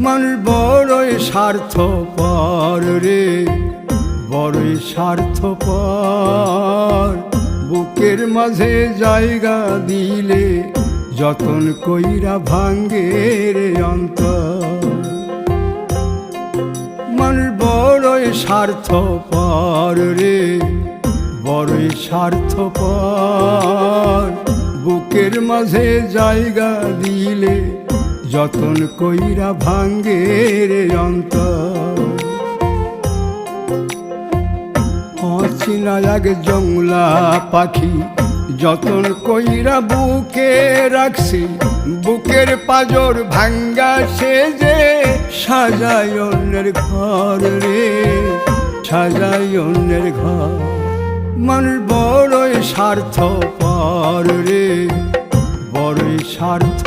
মানুষ বড়ই স্বার্থপর রে, বড়ই স্বার্থপর। বুকের মাঝে জায়গা দিলে যতন কইরা ভাঙ্গে রে অন্তর। মানুষ বড়ই স্বার্থপর রে, বড়ই স্বার্থপর। বুকের মাঝে জায়গা দিলে যতন কইরা ভাঙ্গে রে অন্তর। অচিনা এক জংলা পাখি যতন কইরা বুকে রাখছি, বুকের পাজর ভাঙ্গা সে যে সাজায় অন্যের ঘর রে, সাজায় অন্যের ঘর। মানুষ বড়ই স্বার্থপর রে, বড়ই স্বার্থ